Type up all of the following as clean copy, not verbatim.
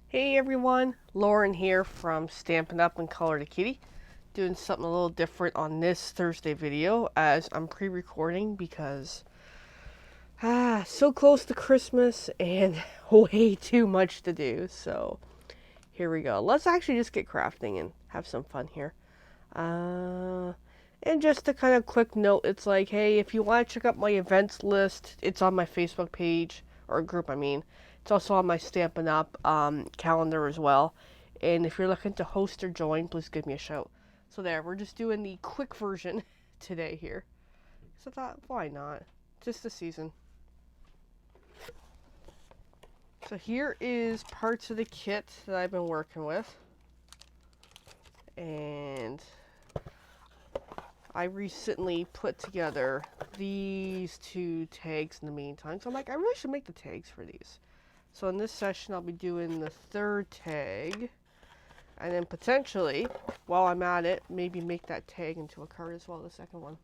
Hey everyone, Lauren here from Stampin' Up and Color to Kitty, doing something a little different on this Thursday video as I'm pre-recording because so close to Christmas and way too much to do. So here we go. Let's actually just get crafting and have some fun here. And just a kind of quick note, it's like, hey, if you want to check out my events list, it's on my Facebook page, or group, I mean. It's also on my Stampin' Up calendar as well. And if you're looking to host or join, please give me a shout. So there, we're just doing the quick version today here. So I thought, why not? Just the season. So here is parts of the kit that I've been working with. And I recently put together these two tags in the meantime. So I'm like, I really should make the tags for these. So in this session, I'll be doing the third tag. And then potentially, while I'm at it, maybe make that tag into a card as well, the second one.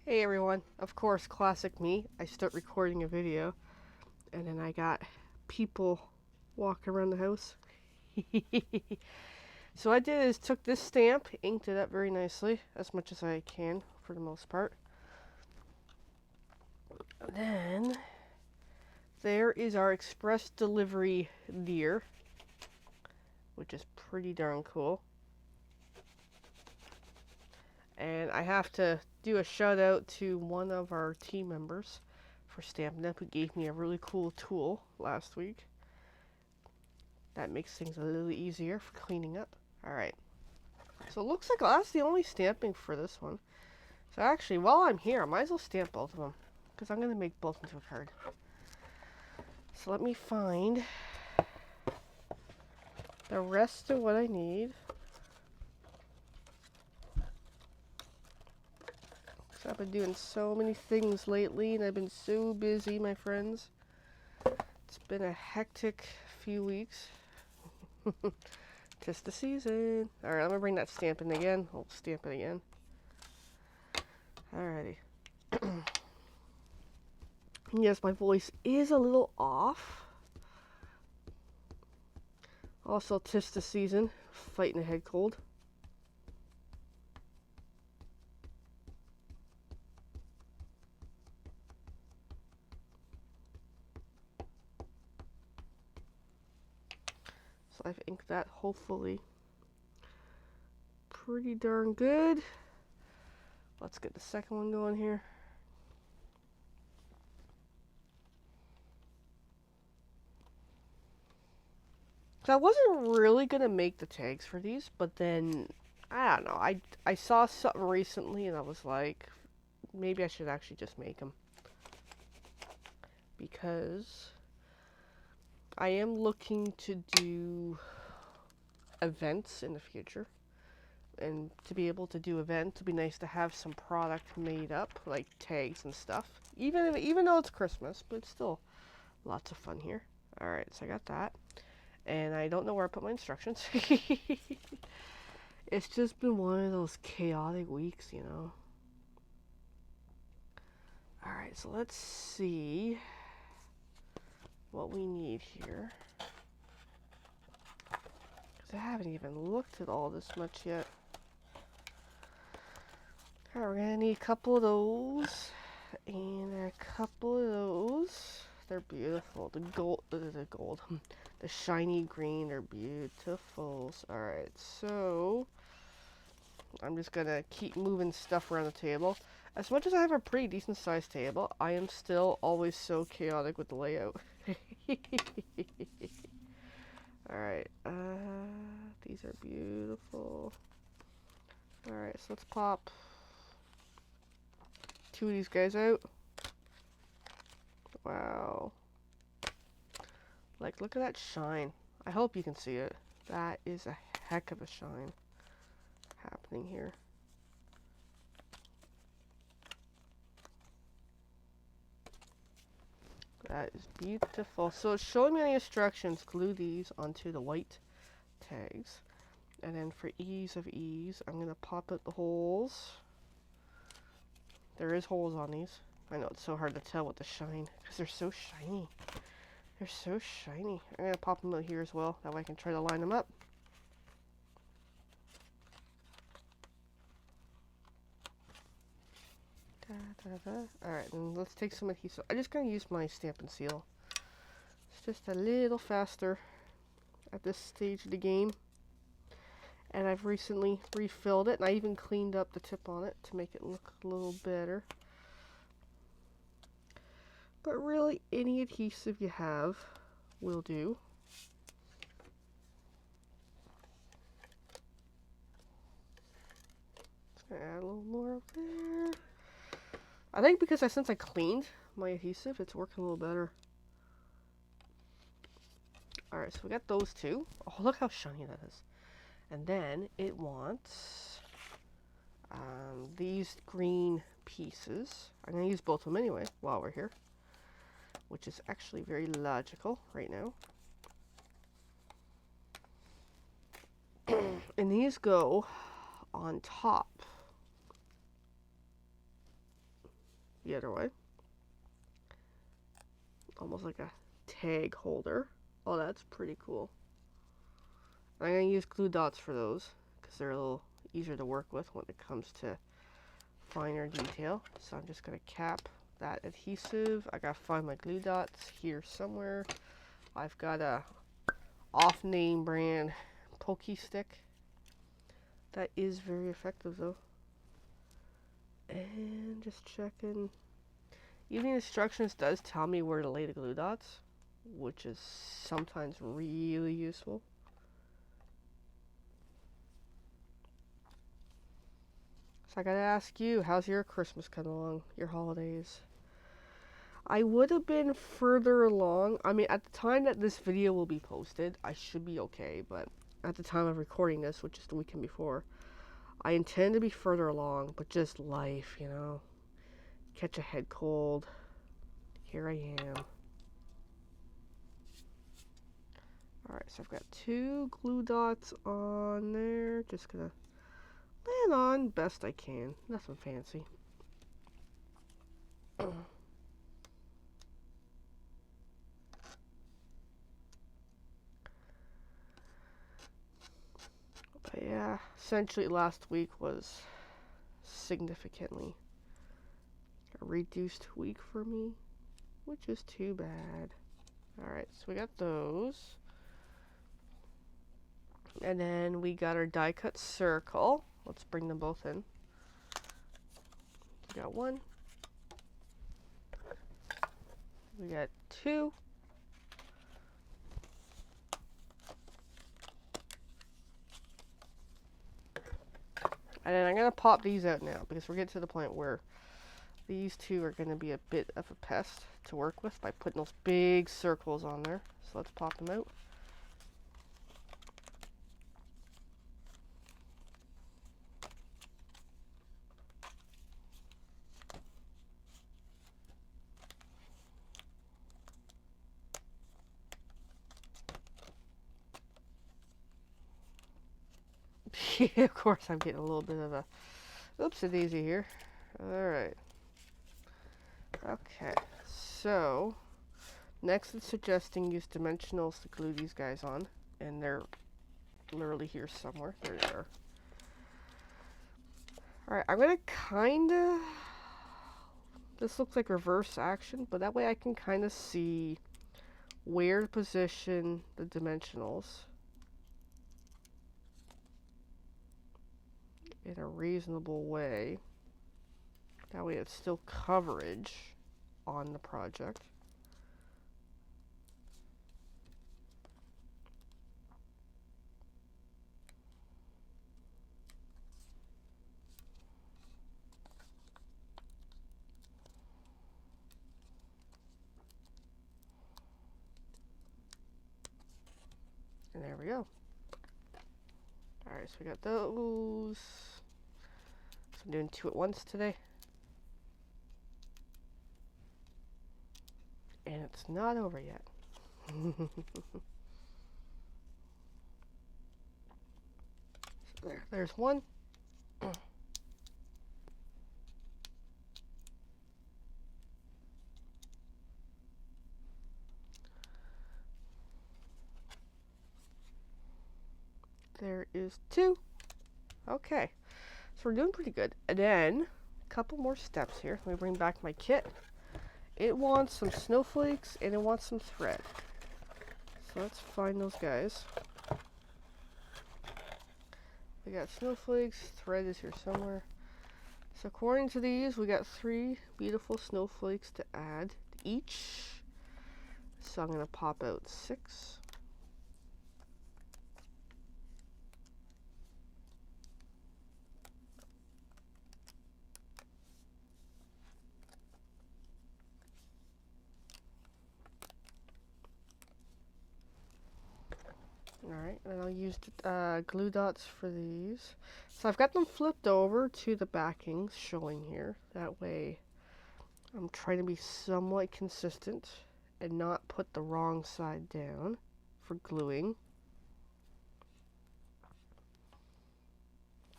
Hey everyone, of course, classic me. I start recording a video, and then I got people walking around the house. So what I did is took this stamp, inked it up very nicely, as much as I can for the most part. Then there is our express delivery deer, which is pretty darn cool. And I have to do a shout out to one of our team members for Stampin' Up who gave me a really cool tool last week. That makes things a little easier for cleaning up. Alright, so it looks like that's the only stamping for this one. So actually, while I'm here, I might as well stamp both of them, because I'm going to make both into a card. So let me find the rest of what I need. So I've been doing so many things lately, and I've been so busy, my friends. It's been a hectic few weeks. Tis the season. Alright, I'm going to bring that stamp in again. I'll stamp it again. Alrighty. Yes, my voice is a little off. Also, tis the season. Fighting a head cold. So I've inked that, hopefully, pretty darn good. Let's get the second one going here. So I wasn't really going to make the tags for these, but then, I don't know, I saw something recently and I was like, maybe I should actually just make them. Because I am looking to do events in the future. And to be able to do events, it'd be nice to have some product made up, like tags and stuff. Even though it's Christmas, but it's still lots of fun here. Alright, so I got that. And I don't know where I put my instructions. It's just been one of those chaotic weeks, you know. Alright, so let's see what we need here. Because I haven't even looked at all this much yet. Alright, we're gonna need a couple of those. And a couple of those. They're beautiful. The gold. The shiny green, they're beautiful. Alright, so I'm just gonna keep moving stuff around the table. As much as I have a pretty decent sized table, I am still always so chaotic with the layout. Alright, these are beautiful. Alright, so let's pop 2 of these guys out. Wow. Like, look at that shine. I hope you can see it. That is a heck of a shine happening here. That is beautiful. So it's showing me the instructions. Glue these onto the white tags. And then for ease of ease, I'm going to pop out the holes. There is holes on these. I know it's so hard to tell with the shine because they're so shiny. They're so shiny. I'm going to pop them out here as well. That way I can try to line them up. Alright, and let's take some adhesive. I'm just going to use my stamp and seal. It's just a little faster at this stage of the game. And I've recently refilled it, and I even cleaned up the tip on it to make it look a little better. But really, any adhesive you have will do. Just gonna add a little more up there. I think because since I cleaned my adhesive, it's working a little better. Alright, so we got those two. Oh, look how shiny that is. And then it wants these green pieces. I'm going to use both of them anyway while we're here, which is actually very logical right now. And these go on top the other way. Almost like a tag holder. Oh, that's pretty cool. I'm going to use glue dots for those because they're a little easier to work with when it comes to finer detail. So I'm just going to cap that adhesive. I got to find my glue dots here somewhere. I've got a off-name brand pokey stick. That is very effective though. And just checking. Even the instructions does tell me where to lay the glue dots, which is sometimes really useful. So I gotta ask you, how's your Christmas coming along? Your holidays? I would have been further along. I mean, at the time that this video will be posted, I should be okay, but at the time of recording this, which is the weekend before, I intend to be further along, but just life, you know. Catch a head cold. Here I am. Alright, so I've got 2 glue dots on there. Just gonna lay it on best I can. Nothing fancy. But yeah, essentially last week was significantly a reduced week for me, which is too bad. Alright, so we got those. And then we got our die cut circle. Let's bring them both in. We got 1. We got 2. And then I'm going to pop these out now because we're getting to the point where these 2 are going to be a bit of a pest to work with by putting those big circles on there. So let's pop them out. Yeah, of course I'm getting a little bit of a oopsie-daisy here. Alright. Okay, so next it's suggesting use dimensionals to glue these guys on, and they're literally here somewhere. There they are. Alright, I'm gonna kinda, this looks like reverse action, but that way I can kinda see where to position the dimensionals in a reasonable way. That way it's still coverage on the project. And there we go. Alright, so we got those. So I'm doing 2 at once today. And it's not over yet. So there's one. There is 2. Okay, so we're doing pretty good. And then, a couple more steps here. Let me bring back my kit. It wants some snowflakes and it wants some thread. So let's find those guys. We got snowflakes, thread is here somewhere. So according to these, we got 3 beautiful snowflakes to add each. So I'm gonna pop out 6. Alright, and I'll use glue dots for these. So I've got them flipped over to the backings showing here. That way I'm trying to be somewhat consistent and not put the wrong side down for gluing.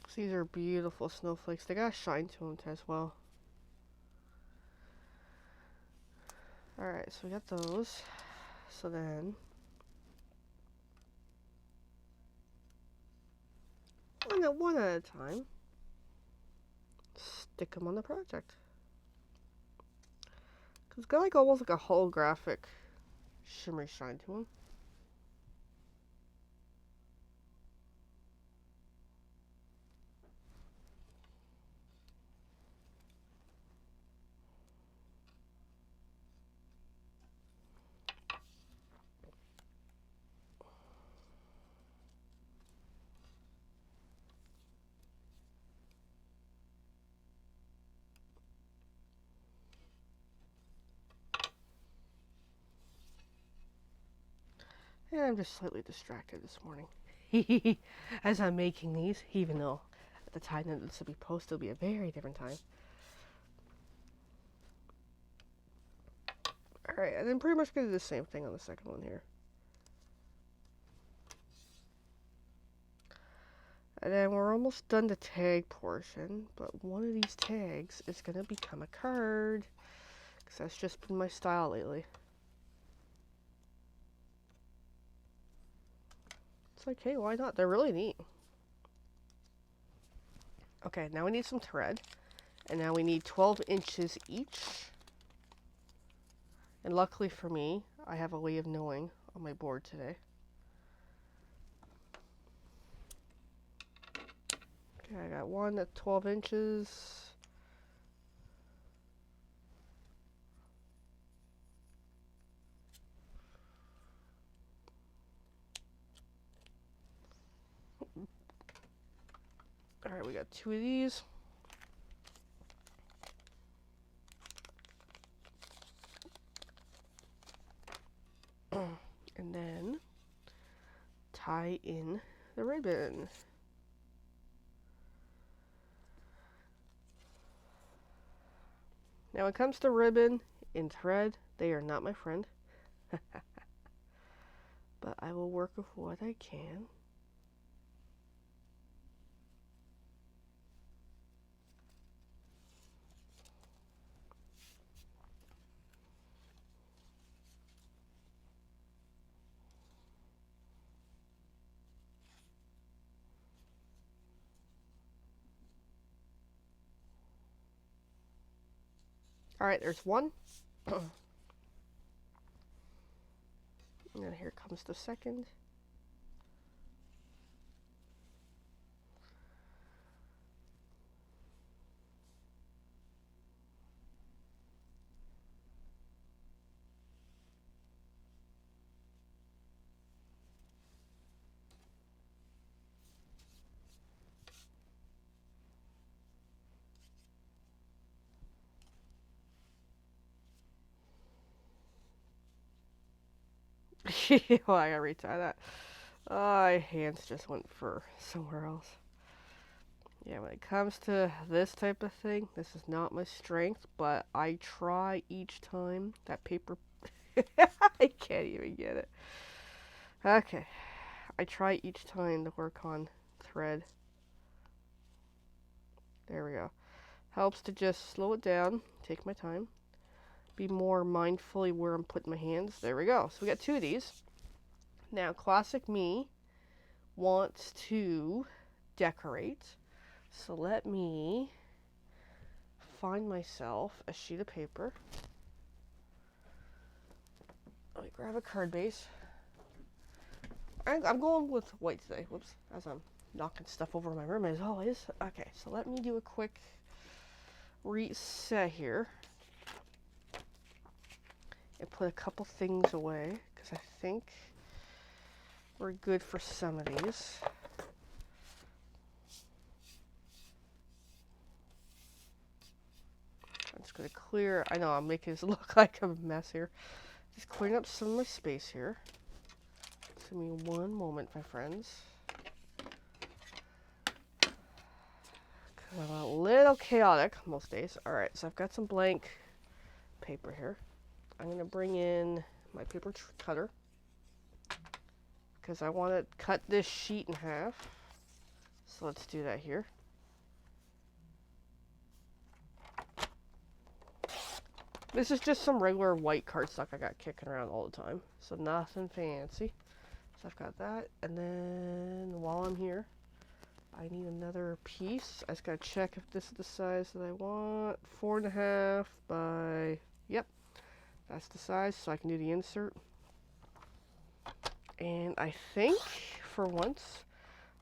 So these are beautiful snowflakes. They got a shine to them as well. Alright, so we got those. So then one at a time, stick them on the project. Cause it's got like almost like a holographic shimmery shine to them. And I'm just slightly distracted this morning as I'm making these, even though at the time that this will be posted will be a very different time. Alright, and then pretty much gonna do the same thing on the second one here. And then we're almost done the tag portion, but one of these tags is gonna become a card, because that's just been my style lately. It's like, hey, why not? They're really neat. Okay, now we need some thread. And now we need 12 inches each. And luckily for me, I have a way of knowing on my board today. Okay, I got one at 12 inches. Alright, we got 2 of these. And then tie in the ribbon. Now when it comes to ribbon and thread, they are not my friend. But I will work with what I can. Alright, there's one. And then here comes the second. Oh, I gotta retie that. My hands just went for somewhere else. Yeah, when it comes to this type of thing, this is not my strength, but I try each time. That paper, I can't even get it. Okay, I try each time to work on thread. There we go. Helps to just slow it down, take my time, be more mindfully where I'm putting my hands. There we go. So we got two of these. Now, classic me wants to decorate. So let me find myself a sheet of paper. Let me grab a card base. I'm going with white today. Whoops, as I'm knocking stuff over my room as always. Okay, so let me do a quick reset here and put a couple things away because I think we're good for some of these. I'm just going to clear. I know I'm making this look like a mess here. Just clearing up some of my space here. Give me one moment, my friends. I'm a little chaotic most days. Alright, so I've got some blank paper here. I'm going to bring in my paper cutter because I want to cut this sheet in half. So let's do that here. This is just some regular white cardstock I got kicking around all the time. So nothing fancy. So I've got that. And then while I'm here, I need another piece. I just gotta check if this is the size that I want. 4.5 by, yep, that's the size, so I can do the insert. And I think, for once,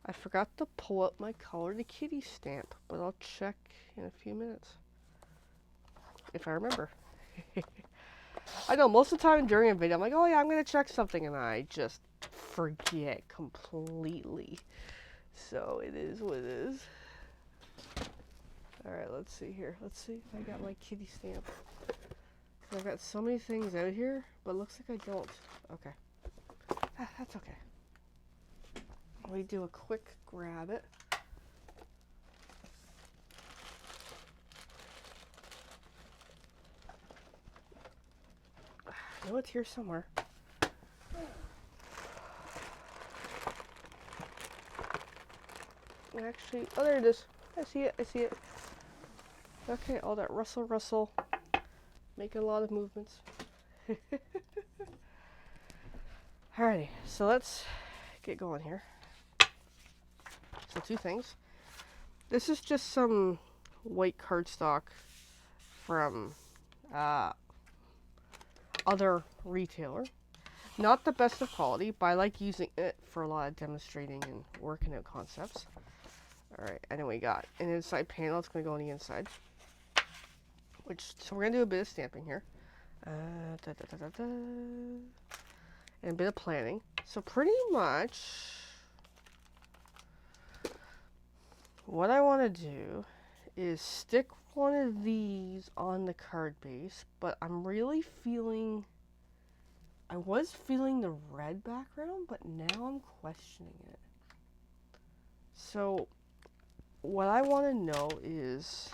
I forgot to pull up my Color the Kitty stamp, but I'll check in a few minutes. If I remember. I know, most of the time during a video, I'm like, oh yeah, I'm gonna check something, and I just forget completely. So it is what it is. Alright, let's see here. Let's see if I got my kitty stamp. I've got so many things out here, but it looks like I don't. Okay. That's okay. Let me do a quick grab it. I know it's here somewhere. Actually, oh, there it is. I see it. I see it. Okay, all that rustle. Making a lot of movements. Alrighty, so let's get going here. So two things. This is just some white cardstock from other retailer. Not the best of quality, but I like using it for a lot of demonstrating and working out concepts. Alright, and then we got an inside panel. It's going to go on the inside. So we're going to do a bit of stamping here. And a bit of planning. So pretty much what I want to do is stick one of these on the card base, but I'm really feeling, I was feeling the red background, but now I'm questioning it. So what I want to know is,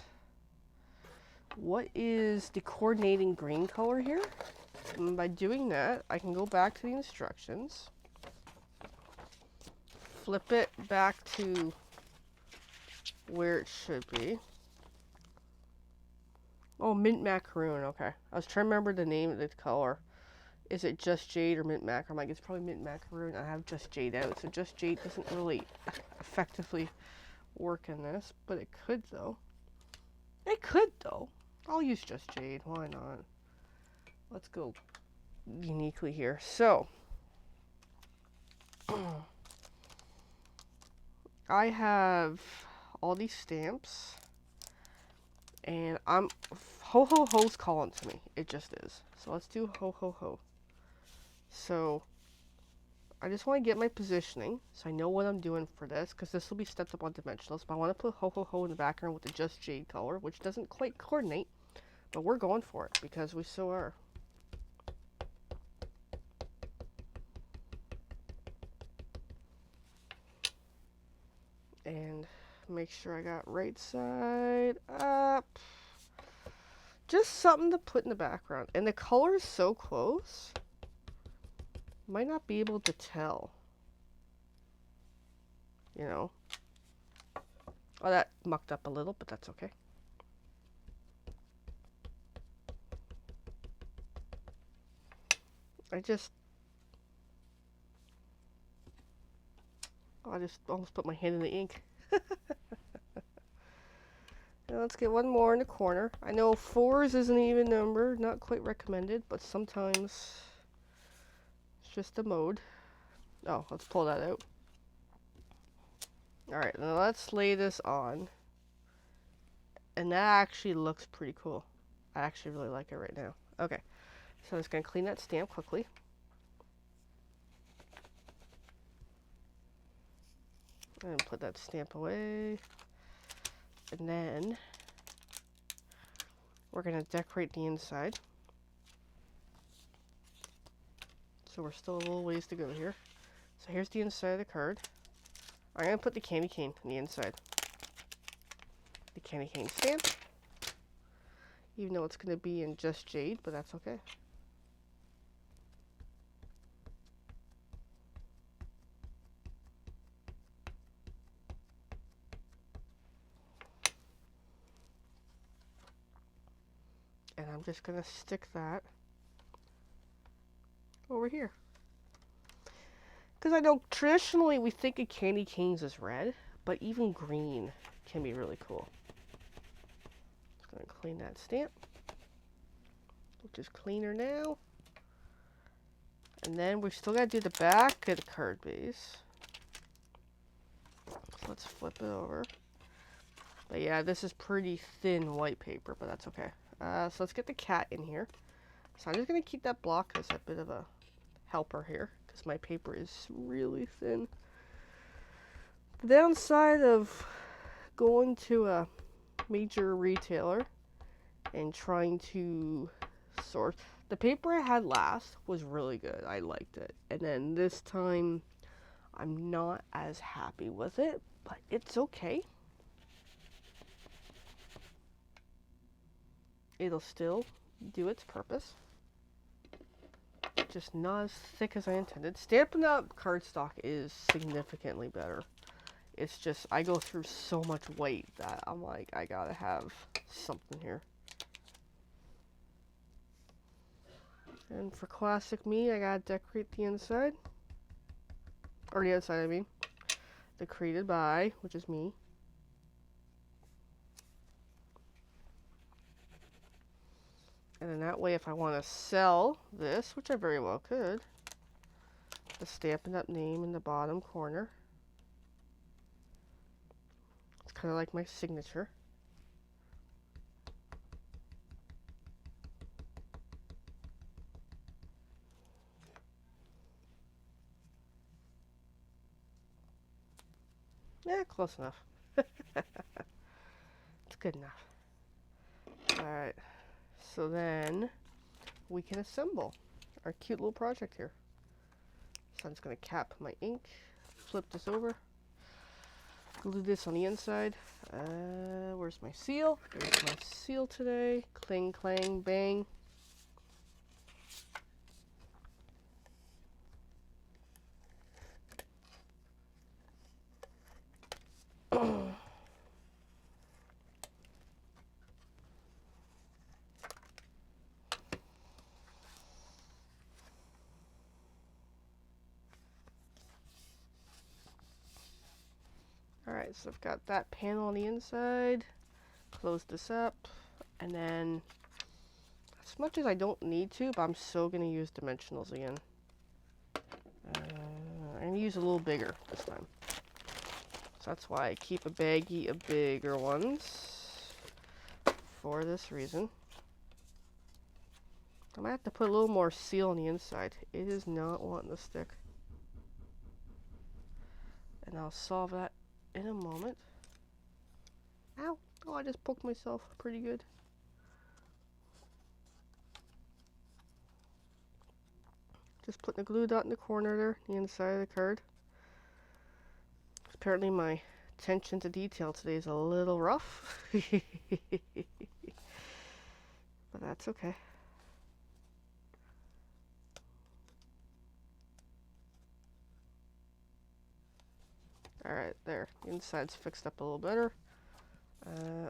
what is the coordinating green color here? And by doing that, I can go back to the instructions, flip it back to where it should be. Oh, mint macaroon, okay. I was trying to remember the name of the color. Is it just jade or mint macaroon? I'm like, it's probably mint macaroon. I have just jade out, so just jade doesn't really effectively work in this, but it could though. It could though. I'll use just jade. Why not? Let's go uniquely here. So, I have all these stamps, and ho ho ho's calling to me. It just is. So let's do ho ho ho. So I just want to get my positioning so I know what I'm doing for this, because this will be stepped up on dimensionals. But I want to put ho ho ho in the background with the just jade color, which doesn't quite coordinate, but we're going for it because we so are. And make sure I got right side up. Just something to put in the background. And the color is so close, might not be able to tell. You know. Oh, that mucked up a little, but that's okay. I just almost put my hand in the ink. Now let's get one more in the corner. I know 4s is an even number, not quite recommended, but sometimes it's just a mode. Oh, let's pull that out. Alright, now let's lay this on. And that actually looks pretty cool. I actually really like it right now. Okay, so I'm just going to clean that stamp quickly. And put that stamp away. And then we're going to decorate the inside. So we're still a little ways to go here. So here's the inside of the card. I'm going to put the candy cane on the inside. The candy cane stamp. Even though it's going to be in just jade, but that's okay. And I'm just going to stick that over here. Because I know traditionally we think of candy canes as red, but even green can be really cool. Just going to clean that stamp, which is cleaner now. And then we've still got to do the back of the card base. So let's flip it over. But yeah, this is pretty thin white paper, but that's okay. So let's get the cat in here. So I'm just going to keep that block as a bit of a helper here, because my paper is really thin. The downside of going to a major retailer and trying to source... The paper I had last was really good. I liked it. And then this time, I'm not as happy with it, but it's okay. It'll still do its purpose. Just not as thick as I intended. Stampin' Up! Cardstock is significantly better. It's just, I go through so much weight that I'm like, I gotta have something here. And for classic me, I gotta decorate the inside. Or the outside, I mean. The created by, which is me. And then that way, if I want to sell this, which I very well could, the Stampin' Up! Name in the bottom corner. It's kind of like my signature. Yeah, close enough. It's good enough. Alright, so then we can assemble our cute little project here. So I'm just going to cap my ink, flip this over, glue this on the inside. Where's my seal? There's my seal today. Cling, clang, bang. Alright, so I've got that panel on the inside. Close this up. And then, as much as I don't need to, but I'm so going to use dimensionals again. I'm going to use a little bigger this time. So that's why I keep a baggie of bigger ones. For this reason. I might have to put a little more seal on the inside. It is not wanting to stick. And I'll solve that in a moment. Ow! Oh, I just poked myself pretty good. Just putting a glue dot in the corner there, the inside of the card. Apparently my attention to detail today is a little rough. But that's okay. Alright, there. The inside's fixed up a little better.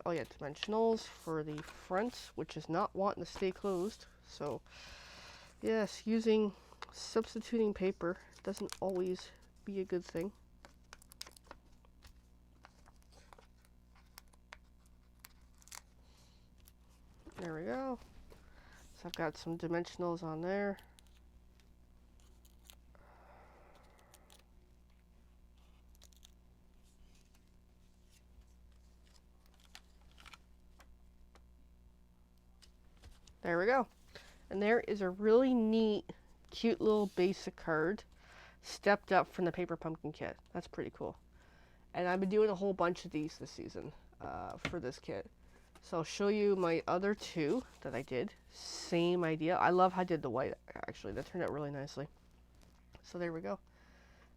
Oh yeah, dimensionals for the front, which is not wanting to stay closed. So, yes, substituting paper doesn't always be a good thing. There we go. So I've got some dimensionals on there. There we go. And there is a really neat, cute little basic card stepped up from the Paper Pumpkin kit. That's pretty cool. And I've been doing a whole bunch of these this season for this kit. So I'll show you my other two that I did. Same idea. I love how I did the white, actually. That turned out really nicely. So there we go.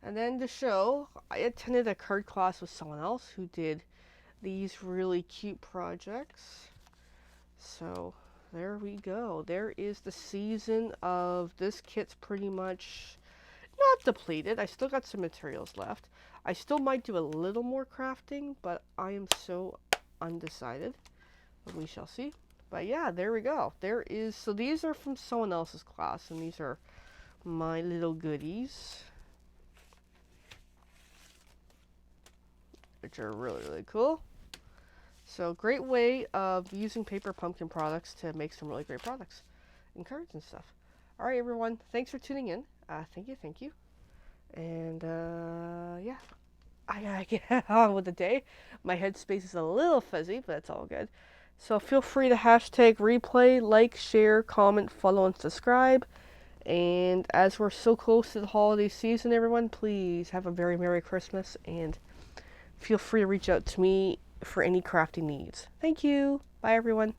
And then to show, I attended a card class with someone else who did these really cute projects. So there we go. There is the season of this kit's pretty much not depleted. I still got some materials left. I still might do a little more crafting, but I am so undecided. We shall see. But yeah, there we go. So these are from someone else's class, and these are my little goodies, which are really, really cool. So great way of using Paper Pumpkin products to make some really great products and cards and stuff. All right, everyone. Thanks for tuning in. Thank you. And yeah, I gotta get on with the day. My headspace is a little fuzzy, but that's all good. So feel free to hashtag replay, like, share, comment, follow, and subscribe. And as we're so close to the holiday season, everyone, please have a very Merry Christmas, and feel free to reach out to me for any crafting needs. Thank you. Bye, everyone.